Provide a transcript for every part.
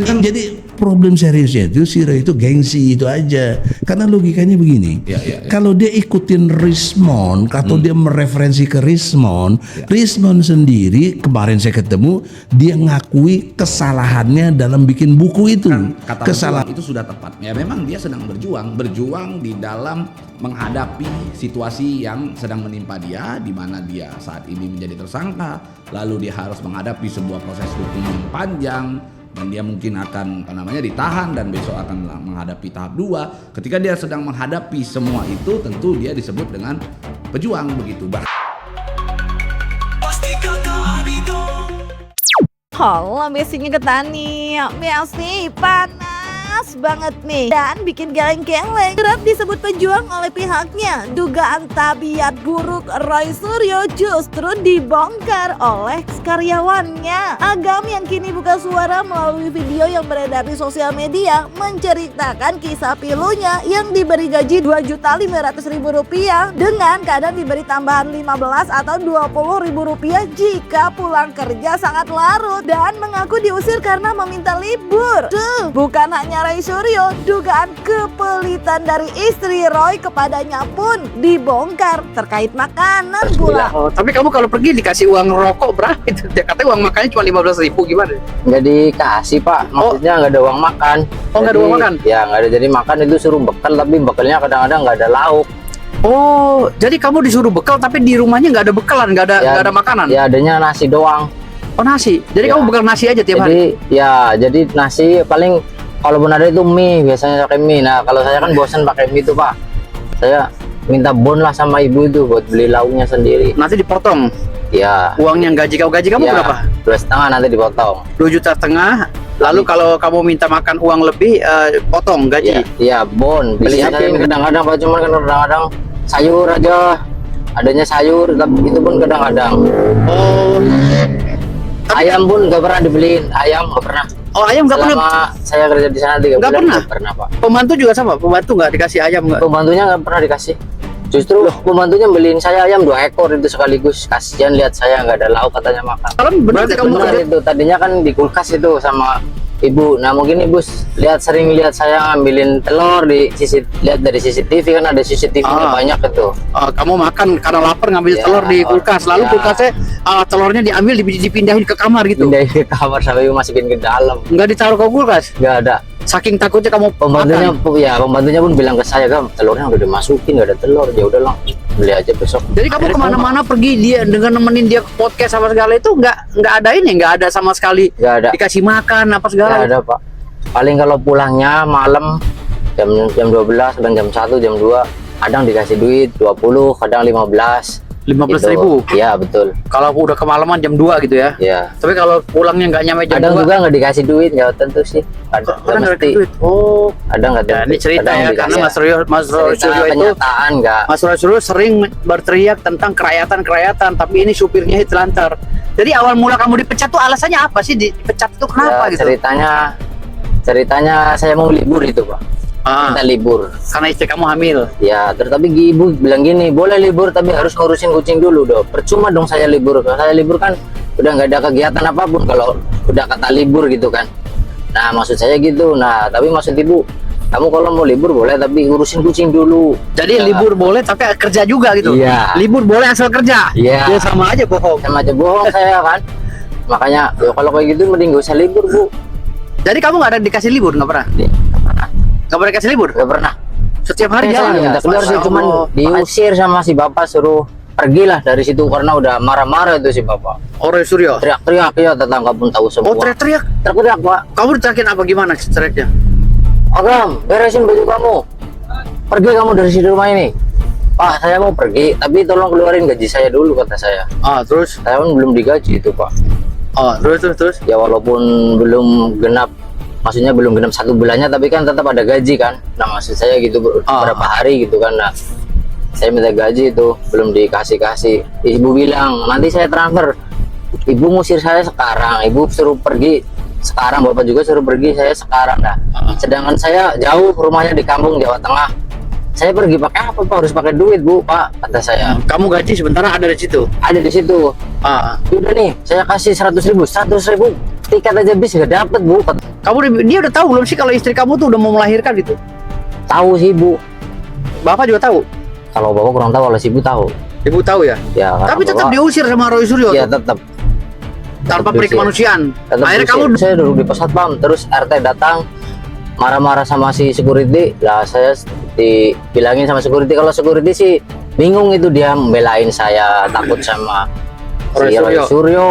Jadi problem seriusnya itu si Roy itu gengsi itu aja. Karena logikanya begini. Kalau dia ikutin Rismond atau dia mereferensi ke Rismond, Rismond sendiri kemarin saya ketemu dia ngakui kesalahannya dalam bikin buku itu. Kata kesalahan itu sudah tepat. Ya memang dia sedang berjuang di dalam menghadapi situasi yang sedang menimpa dia, di mana dia saat ini menjadi tersangka, lalu dia harus menghadapi sebuah proses hukum yang panjang. Dan dia mungkin akan ditahan dan besok akan menghadapi tahap 2. Ketika dia sedang menghadapi semua itu, tentu dia disebut dengan pejuang begitu. Halo, Mesinya Getani, Mesi panas banget nih dan bikin geleng-geleng. Kerap disebut pejuang oleh pihaknya. Dugaan tabiat buruk Roy Suryo justru dibongkar oleh karyawannya. Agam yang kini buka suara melalui video yang beredar di sosial media menceritakan kisah pilunya yang diberi gaji Rp2.500.000 dengan kadang diberi tambahan 15 atau Rp20.000 jika pulang kerja sangat larut dan mengaku diusir karena meminta libur. Tuh, bukan hanya Roy Suryo, dugaan kepelitan dari istri Roy kepadanya pun dibongkar terkait makanan pula. Oh, tapi kamu kalau pergi dikasih uang rokok berapa itu? Dia katanya uang makannya cuma 15.000, gimana? Nggak dikasih pak, maksudnya nggak ada uang makan. Oh, nggak ada uang makan? Ya nggak ada, jadi makan itu suruh bekal, tapi bekalnya kadang-kadang nggak ada lauk. Oh, jadi kamu disuruh bekal tapi di rumahnya nggak ada bekalan, nggak ada makanan? Ya adanya nasi doang. Oh, nasi. Jadi Ya. kamu bekal nasi aja tiap hari? Jadi nasi paling kalaupun ada itu mie, biasanya pakai mie. Nah kalau saya kan bosan pakai mie itu pak, saya minta bon lah sama ibu itu buat beli lauknya sendiri. Nanti dipotong? Ya. Uang yang gaji kamu Ya, berapa? 2,5 nanti dipotong. 2,5 juta. Lalu kalau kamu minta makan uang lebih, potong gaji? Iya, bon. Beli Biasanya apa? kadang-kadang pak, cuman kan kadang-kadang sayur aja. Adanya sayur, tapi itu pun kadang-kadang. Oh. Ayam pun nggak pernah dibeliin, ayam nggak pernah. Oh, ayam nggak pernah? Selama saya kerja di sana 3 bulan Nggak pernah? nggak pernah pak. Pembantu juga sama? Pembantu nggak dikasih ayam nggak? Pembantunya nggak pernah dikasih. Justru pembantunya beliin saya ayam 2 ekor itu sekaligus. Kasihan lihat saya nggak ada lauk katanya makan. Kalau berarti kamu Benar kerja itu, tadinya kan di kulkas itu sama ibu. Nah mungkin ibu sering lihat saya ngambilin telur lihat dari CCTV, kan ada CCTV-nya banyak itu. kamu makan karena lapar ngambil Ya, telur di kulkas, lalu kulkasnya telurnya diambil dipindahin ke kamar gitu. Pindahin ke kamar sampai ibu masukin ke dalam. Nggak ditaruh ke kulkas? Nggak ada. Saking takutnya kamu Pembantunya pun bilang ke saya, Gam, telurnya udah dimasukin, nggak ada telur. Ya udahlah, beli aja besok. Jadi kamu kemana-mana pergi dia dengan nemenin dia ke podcast sama segala itu nggak ada sama sekali Nggak ada. dikasih makan apa segala? Nggak ada pak. Paling kalau pulangnya malam jam 12, kadang jam 1, jam 2, kadang dikasih duit 20, kadang 15. 15.000? Iya betul. Kalau udah kemalaman jam 2 gitu ya? Iya. Tapi kalau pulangnya nggak nyampe jam Kadang 2? juga nggak dikasih duit, nggak tentu sih. Kadang Nggak nggak mesti. dikasih duit. Oh. Kadang nggak Ya, tentu. ini cerita Kadang ya, dikasih. karena Mas Roy Cerita Suryo itu kenyataan nggak. Mas Roy Suryo sering berteriak tentang kerakyatan, tapi ini supirnya telantar. Jadi awal mula kamu dipecat tuh alasannya apa sih? Dipecat itu kenapa Ya, gitu? ceritanya saya mau libur itu pak. Minta libur. Karena istri kamu hamil. Ya, tapi ibu bilang gini, boleh libur tapi harus ngurusin kucing dulu dong. Percuma dong saya libur. Kalau saya libur kan udah nggak ada kegiatan apapun kalau udah kata libur gitu kan. Nah maksud saya gitu. Nah tapi maksud ibu, kamu kalau mau libur boleh tapi ngurusin kucing dulu. Jadi Ya. libur boleh tapi kerja juga gitu. Iya. Libur boleh asal kerja. Iya. Ya sama aja bohong. Sama aja bohong saya kan. Makanya ya kalau kayak gitu mending gak usah libur bu. Jadi kamu nggak ada dikasih libur, nggak pernah? Nggak pernah dikasih libur? Gak pernah. Setiap hari Saya jalan. minta keluar sih, cuman diusir sama si bapak, suruh pergilah dari situ karena udah marah-marah itu si bapak. Oh, Roy Suryo. Teriak-teriak ya, tetangga pun tahu semua. Oh, teriak-teriak. Teriak pak. Kamu diteriakin apa gimana teriaknya? Agam, beresin baju kamu. Pergi kamu dari sini rumah ini. Pak, saya mau pergi, tapi tolong keluarin gaji saya dulu kata saya. Terus? Saya pun belum digaji itu pak. Terus? Ya walaupun belum genap, maksudnya belum genap 1 bulannya, tapi kan tetap ada gaji kan. Nah maksud saya gitu berapa hari gitu kan. Nah saya minta gaji itu belum dikasih. Ibu bilang nanti saya transfer. Ibu ngusir saya sekarang, ibu suruh pergi sekarang, bapak juga suruh pergi saya sekarang. Nah sedangkan saya jauh, rumahnya di kampung Jawa Tengah. Saya pergi pakai apa pak? Harus pakai duit bu pak, kata saya. Kamu gaji sementara ada di situ? Ada di situ. Udah nih, saya kasih 100.000. tiket aja bis nggak dapet Bu. Dia udah tahu belum sih kalau istri kamu tuh udah mau melahirkan gitu? Tahu sih Bu. Bapak juga tahu? Kalau bapak kurang tahu, kalau si Ibu tahu. Ibu tahu ya? Ya. Tapi tetap bapak, diusir sama Roy Suryo ya tuh? tetap. Tanpa diusir. perikemanusiaan. Tetap Akhirnya diusir. kamu Saya duduk di pos satpam, terus RT datang marah-marah sama si security. Lah saya dibilangin sama security, kalau security sih bingung itu, dia belain saya takut sama Roy si Roy Suryo. Suryo.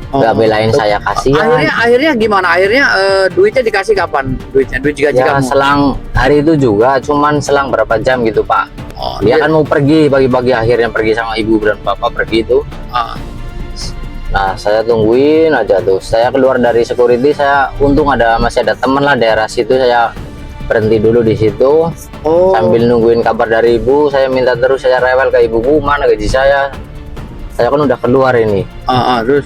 Nggak Oh. belain saya, kasihan. Akhirnya gimana? Akhirnya duitnya dikasih kapan? Duit gaji Ya kamu? selang hari itu juga, cuman selang berapa jam gitu Pak. Oh, Dia kan mau pergi pagi-pagi, akhirnya pergi sama ibu dan bapak pergi itu. Ah. Nah saya tungguin aja tuh, saya keluar dari security, saya untung masih ada teman lah daerah situ, saya berhenti dulu di situ. Oh. Sambil nungguin kabar dari ibu, saya minta terus, saya rewel ke ibu, Bu mana gaji saya kan udah keluar ini. Terus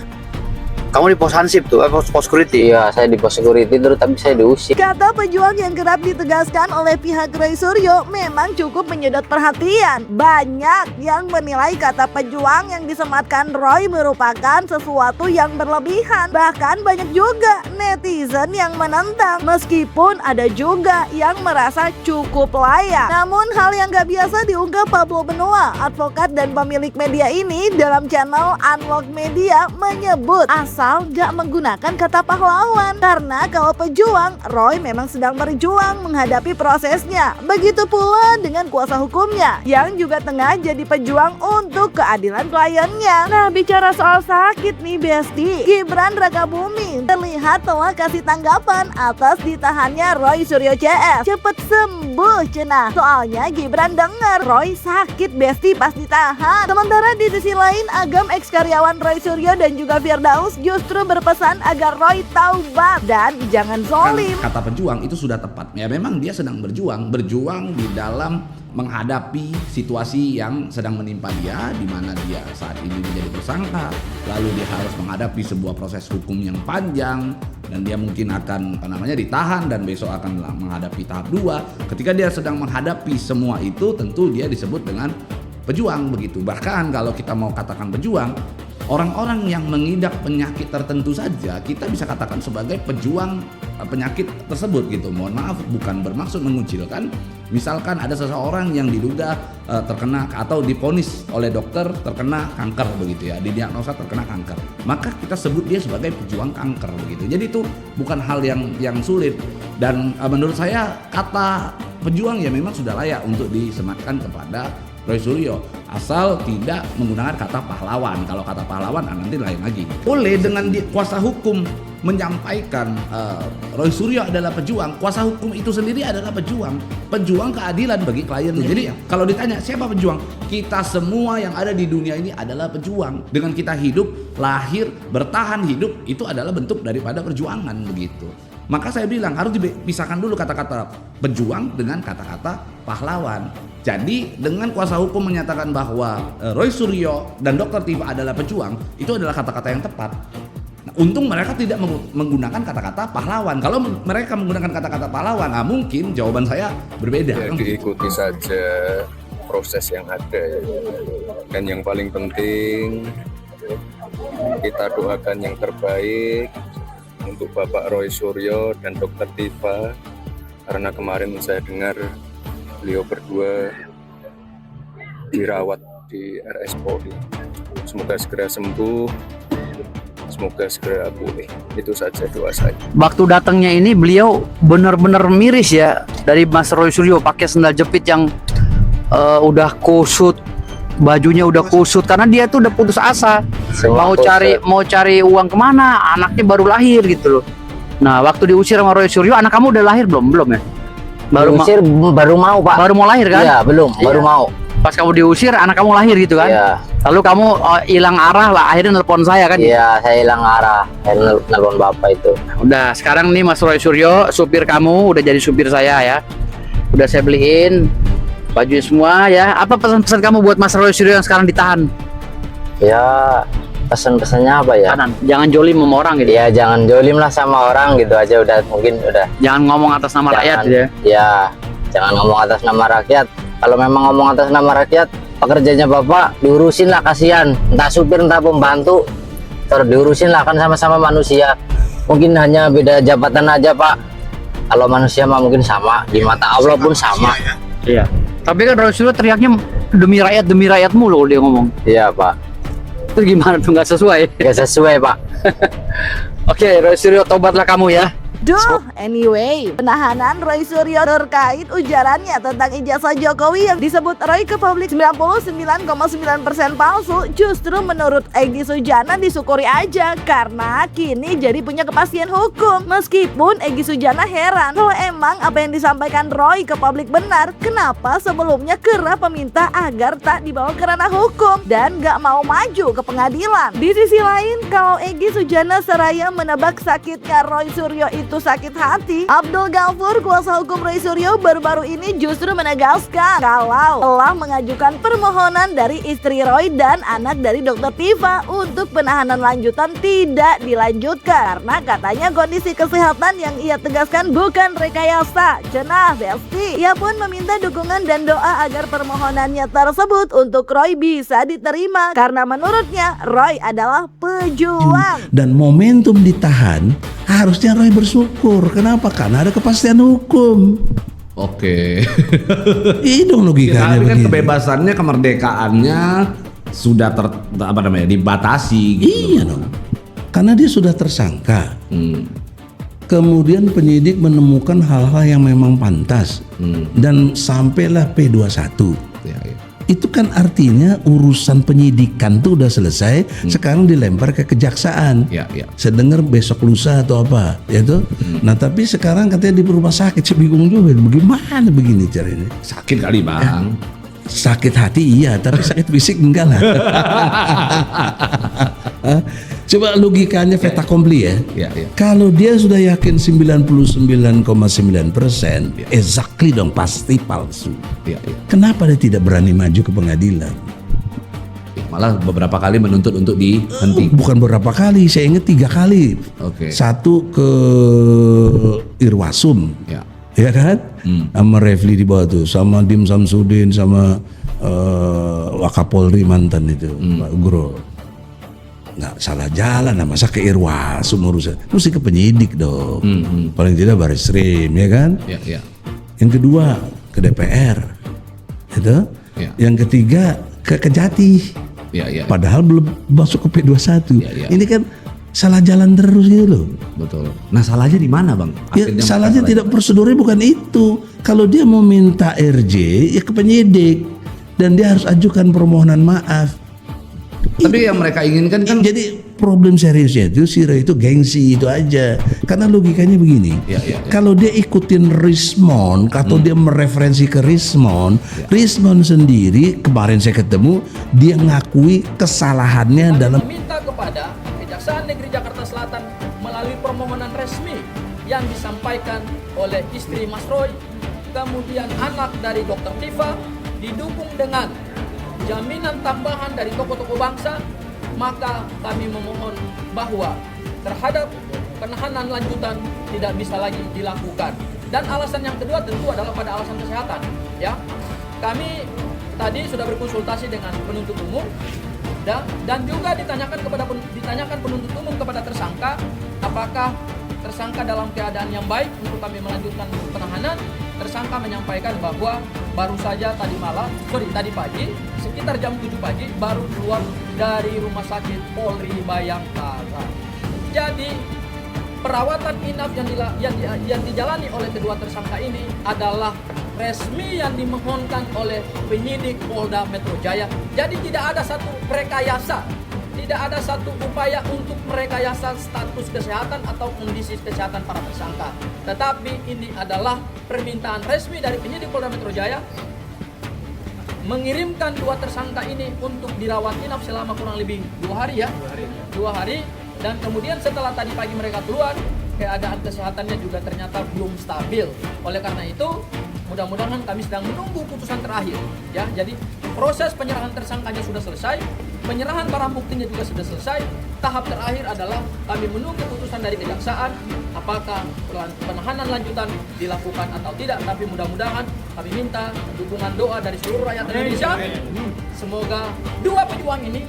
kamu di pos hansip tuh, pos security. Iya, saya di pos security terus, tapi saya diusir. Kata pejuang yang kerap ditegaskan oleh pihak Roy Suryo memang cukup menyedot perhatian. Banyak yang menilai kata pejuang yang disematkan Roy merupakan sesuatu yang berlebihan. Bahkan banyak juga netizen yang menentang, meskipun ada juga yang merasa cukup layak. Namun hal yang gak biasa diunggah Pablo Benoa, advokat dan pemilik media ini dalam channel Unlock Media, menyebut asal gak menggunakan kata pahlawan. Karena kalau pejuang, Roy memang sedang berjuang menghadapi prosesnya. Begitu pula dengan kuasa hukumnya yang juga tengah jadi pejuang untuk keadilan kliennya. Nah, bicara soal sakit nih Besti, Gibran Rakabuming terlihat telah kasih tanggapan atas ditahannya Roy Suryo CS. Cepet sembuh cenah. Soalnya Gibran dengar Roy sakit Besti pas ditahan. Sementara di sisi lain, Agam ex karyawan Roy Suryo dan juga Firdaus justru berpesan agar Roy taubat dan jangan zolim. Kata pejuang itu sudah tepat. Ya memang dia sedang berjuang di dalam menghadapi situasi yang sedang menimpa dia, di mana dia saat ini menjadi tersangka, lalu dia harus menghadapi sebuah proses hukum yang panjang, dan dia mungkin akan ditahan dan besok akan menghadapi tahap 2. Ketika dia sedang menghadapi semua itu, tentu dia disebut dengan pejuang begitu. Bahkan kalau kita mau katakan pejuang, orang-orang yang mengidap penyakit tertentu saja kita bisa katakan sebagai pejuang penyakit tersebut gitu. Mohon maaf, bukan bermaksud mengucilkan. Misalkan ada seseorang yang diduga terkena atau divonis oleh dokter terkena kanker begitu ya, didiagnosa terkena kanker, maka kita sebut dia sebagai pejuang kanker begitu. Jadi itu bukan hal yang sulit, dan menurut saya kata pejuang ya memang sudah layak untuk disematkan kepada Roy Suryo, asal tidak menggunakan kata pahlawan. Kalau kata pahlawan nanti lain lagi. Boleh dengan kuasa hukum menyampaikan Roy Suryo adalah pejuang, kuasa hukum itu sendiri adalah pejuang keadilan bagi klien. Jadi kalau ditanya siapa pejuang, kita semua yang ada di dunia ini adalah pejuang. Dengan kita hidup, lahir, bertahan hidup, itu adalah bentuk daripada perjuangan begitu. Maka saya bilang harus dipisahkan dulu kata-kata pejuang dengan kata-kata pahlawan. Jadi dengan kuasa hukum menyatakan bahwa Roy Suryo dan Dr. Tifa adalah pejuang, itu adalah kata-kata yang tepat. Nah, untung mereka tidak menggunakan kata-kata pahlawan. Kalau mereka menggunakan kata-kata pahlawan, mungkin jawaban saya berbeda. Ya, diikuti saja proses yang ada ya. Dan yang paling penting kita doakan yang terbaik untuk Bapak Roy Suryo dan Dr. Tifa, karena kemarin saya dengar beliau berdua dirawat di RS Polri. Semoga segera sembuh, semoga segera pulih. Itu saja doa saya. Waktu datangnya ini beliau benar-benar miris ya, dari Mas Roy Suryo pakai sendal jepit yang udah kusut, bajunya udah kusut karena dia tuh udah putus asa. Semua Mau cari uang kemana, anaknya baru lahir gitu loh. Nah, waktu diusir sama Roy Suryo, anak kamu udah lahir belum ya? diusir baru mau Pak. Baru mau lahir kan? Iya belum, baru mau. Pas kamu diusir, anak kamu lahir gitu kan? Iya. Lalu kamu hilang arah lah, akhirnya nelpon saya kan? Iya, saya hilang arah, saya nelpon bapak itu. Udah, sekarang nih Mas Roy Suryo, supir kamu udah jadi supir saya ya. Udah saya beliin baju semua ya. Apa pesan-pesan kamu buat Mas Roy Suryo yang sekarang ditahan? Ya, pesan-pesannya apa ya? Kanan, jangan jolim sama orang gitu. Ya jangan jolim lah sama orang gitu aja, udah mungkin udah. Jangan ngomong atas nama rakyat gitu ya. Ya, jangan ngomong atas nama rakyat. Kalau memang ngomong atas nama rakyat, pekerjanya bapak diurusin lah, kasihan. Entah supir entah pembantu, terus diurusin lah, kan sama-sama manusia. Mungkin hanya beda jabatan aja Pak. Kalau manusia mah mungkin sama, di mata Allah pun sama. Iya. Tapi kan Roy Suryo teriaknya demi rakyat mulu dia ngomong. Iya Pak, Itu gimana tuh, nggak sesuai? gak sesuai Pak. Oke, Roy Suryo, tobatlah kamu ya. Duh, anyway, penahanan Roy Suryo terkait ujarannya tentang ijazah Jokowi yang disebut Roy ke publik 99,9% palsu justru menurut Egy Sujana disyukuri aja karena kini jadi punya kepastian hukum. Meskipun Egy Sujana heran kalau emang apa yang disampaikan Roy ke publik benar, kenapa sebelumnya kerap meminta agar tak dibawa ke ranah hukum dan gak mau maju ke pengadilan. Di sisi lain, kalau Egy Sujana seraya menebak sakitnya Roy Suryo itu sakit hati, Abdul Ghafur, kuasa hukum Roy Suryo, baru-baru ini justru menegaskan kalau telah mengajukan permohonan dari istri Roy dan anak dari Dr. Tifa untuk penahanan lanjutan tidak dilanjutkan karena katanya kondisi kesehatan yang ia tegaskan bukan rekayasa. Cenah Besti, ia pun meminta dukungan dan doa agar permohonannya tersebut untuk Roy bisa diterima karena menurutnya Roy adalah pejuang. Dan momentum ditahan, harusnya Roy bersyukur. Kenapa? Karena ada kepastian hukum. Oke. Ini dong logikanya Tapi kan begini. kebebasannya, kemerdekaannya sudah dibatasi gitu. Iya dong. Karena dia sudah tersangka. Hmm. Kemudian penyidik menemukan hal-hal yang memang pantas. Dan sampailah P21. Ya, ya. Itu kan artinya urusan penyidikan tuh udah selesai, sekarang dilempar ke kejaksaan. Ya, ya. Sedengar besok lusa atau apa, ya tuh. Nah tapi sekarang katanya di rumah sakit, saya bingung juga, bagaimana begini caranya? Sakit kali Bang. Sakit hati iya, tapi sakit fisik enggak lah. Coba logikanya fait accompli ya. Ya, ya. Kalau dia sudah yakin 99,9%, exactly dong, pasti palsu. Ya, ya. Kenapa dia tidak berani maju ke pengadilan? Malah beberapa kali menuntut untuk dihentikan. Bukan beberapa kali, saya ingat 3 kali. Oke. Satu ke Irwasum, Ya. ya kan? Sama Refli di bawah tuh, sama Dim Samsudin, sama Wakapolri mantan itu, Pak Ugro. Nggak salah jalan, nah masa ke Irwasum urusan, mesti ke penyidik dong. Paling tidak Barisrim, ya kan? Ya, ya. Yang kedua ke DPR, gitu. Ya. Yang ketiga ke Kejati. Ya, ya. Padahal belum masuk ke P21. Ya, ya. Ini kan salah jalan terus gitu loh. Betul. Nah, salahnya di mana, Bang? Ya, Akhirnya salahnya mereka tidak, prosedurnya bukan itu. Kalau dia mau minta RJ ya ke penyidik dan dia harus ajukan permohonan maaf. Tapi yang mereka inginkan kan Jadi problem seriusnya itu si Roy itu gengsi itu aja. Karena logikanya begini. Ya, ya, ya. Kalau dia ikutin Rismon atau dia mereferensi ke Rismon, Rismon sendiri kemarin saya ketemu dia ngakui kesalahannya dalam meminta kepada Kejaksaan Negeri Jakarta Selatan melalui permohonan resmi yang disampaikan oleh istri Mas Roy, kemudian anak dari Dr. Tifa, didukung dengan jaminan tambahan dari tokoh-tokoh bangsa, maka kami memohon bahwa terhadap penahanan lanjutan tidak bisa lagi dilakukan. Dan alasan yang kedua tentu adalah pada alasan kesehatan. Ya, kami tadi sudah berkonsultasi dengan penuntut umum dan juga ditanyakan penuntut umum kepada tersangka, apakah tersangka dalam keadaan yang baik untuk kami melanjutkan penahanan. Tersangka menyampaikan bahwa baru saja tadi pagi sekitar jam 7 pagi baru keluar dari rumah sakit Polri Bayangkara. Jadi perawatan inap yang dijalani oleh kedua tersangka ini adalah resmi yang dimohonkan oleh penyidik Polda Metro Jaya. Jadi tidak ada satu rekayasa, tidak ada satu upaya untuk merekayasa status kesehatan atau kondisi kesehatan para tersangka. Tetapi ini adalah permintaan resmi dari penyidik Polda Metro Jaya mengirimkan dua tersangka ini untuk dirawat inap selama kurang lebih 2 hari ya. 2 hari. Dan kemudian setelah tadi pagi mereka keluar, keadaan kesehatannya juga ternyata belum stabil. Oleh karena itu, mudah-mudahan kami sedang menunggu putusan terakhir. Ya, jadi proses penyerahan tersangkanya sudah selesai, penyerahan barang buktinya juga sudah selesai. Tahap terakhir adalah kami menunggu putusan dari kejaksaan, apakah penahanan lanjutan dilakukan atau tidak. Tapi mudah-mudahan kami minta dukungan doa dari seluruh rakyat Indonesia. Semoga dua pejuang ini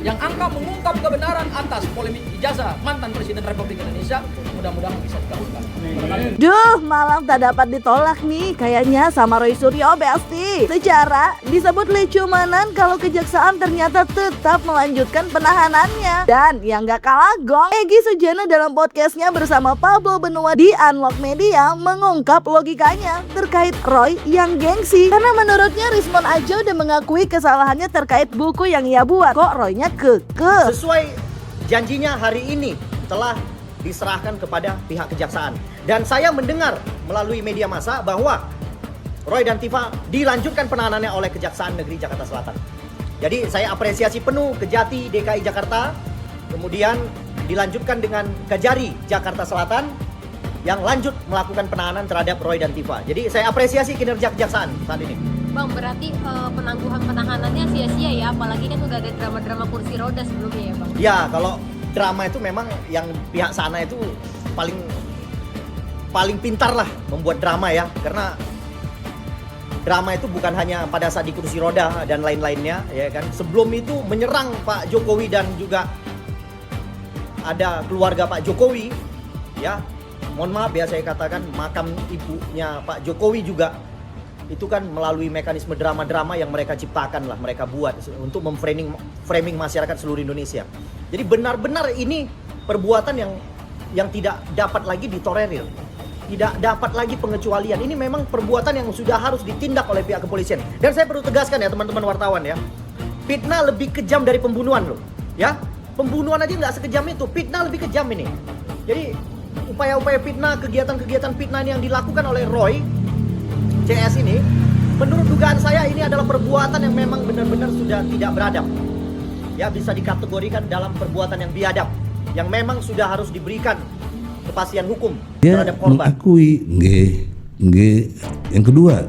yang angka mengungkap kebenaran atas polemik ijazah mantan Presiden Republik Indonesia. Mudah-mudahan bisa dikabulkan. Duh, malang tak dapat ditolak nih kayaknya sama Roy Suryo Besti. Secara disebut lecumanan kalau kejaksaan ternyata tetap melanjutkan penahanannya. Dan yang gak kalah gong, Egy Sujana dalam podcastnya bersama Pablo Benua di Unlock Media mengungkap logikanya terkait Roy yang gengsi. Karena menurutnya Rismon aja udah mengakui kesalahannya terkait buku yang ia buat. Kok Roy-nya kekeh? Sesuai janjinya hari ini telah diserahkan kepada pihak kejaksaan. Dan saya mendengar melalui media massa bahwa Roy dan Tifa dilanjutkan penahanannya oleh Kejaksaan Negeri Jakarta Selatan. Jadi saya apresiasi penuh Kejati DKI Jakarta, kemudian dilanjutkan dengan Kejari Jakarta Selatan yang lanjut melakukan penahanan terhadap Roy dan Tifa. Jadi saya apresiasi kinerja kejaksaan saat ini. Bang, berarti penangguhan penahanannya sia-sia ya, apalagi kan udah ada drama-drama kursi roda sebelumnya ya Bang? Ya, kalau drama itu memang yang pihak sana itu paling pintar lah membuat drama ya, karena drama itu bukan hanya pada saat di kursi roda dan lain-lainnya ya kan. Sebelum itu menyerang Pak Jokowi dan juga ada keluarga Pak Jokowi ya. Mohon maaf ya saya katakan makam ibunya Pak Jokowi juga itu kan melalui mekanisme drama-drama yang mereka ciptakan lah, mereka buat untuk framing masyarakat seluruh Indonesia. Jadi benar-benar ini perbuatan yang tidak dapat lagi ditolerir, tidak dapat lagi pengecualian. Ini memang perbuatan yang sudah harus ditindak oleh pihak kepolisian. Dan saya perlu tegaskan ya teman-teman wartawan ya, fitnah lebih kejam dari pembunuhan loh, ya. Pembunuhan aja nggak sekejam itu, fitnah lebih kejam ini. Jadi upaya-upaya fitnah, kegiatan-kegiatan fitnah yang dilakukan oleh Roy CS ini, menurut dugaan saya ini adalah perbuatan yang memang benar-benar sudah tidak beradab. Ya, bisa dikategorikan dalam perbuatan yang biadab, yang memang sudah harus diberikan kepastian hukum terhadap korban. Mengakui, nggih. Yang kedua,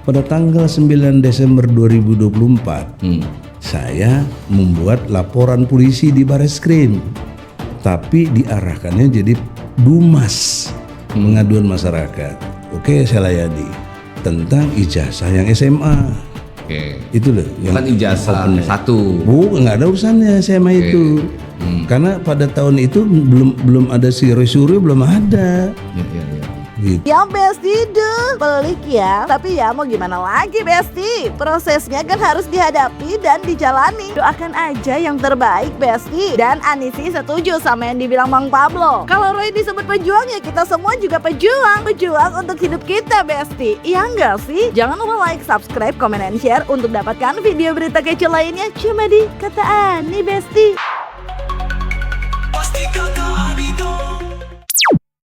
pada tanggal 9 Desember 2024, saya membuat laporan polisi di Bareskrim, tapi diarahkannya jadi Dumas, pengaduan masyarakat. Oke, saya layani tentang ijazah yang SMA. Oke. Itu loh. Bukan ijazah satu. Nggak ada urusannya SMA itu. Karena pada tahun itu belum ada si Roy Suryo, belum ada. Gitu. Ya Besti, duh, pelik ya. Tapi ya mau gimana lagi Besti, prosesnya kan harus dihadapi dan dijalani. Doakan aja yang terbaik Besti. Dan Anisi setuju sama yang dibilang Bang Pablo. Kalau Roy disebut pejuang ya kita semua juga pejuang. Pejuang untuk hidup kita Besti. Iya enggak sih? Jangan lupa like, subscribe, komen, dan share untuk dapatkan video berita kece lainnya cuma di Kata Ani Besti.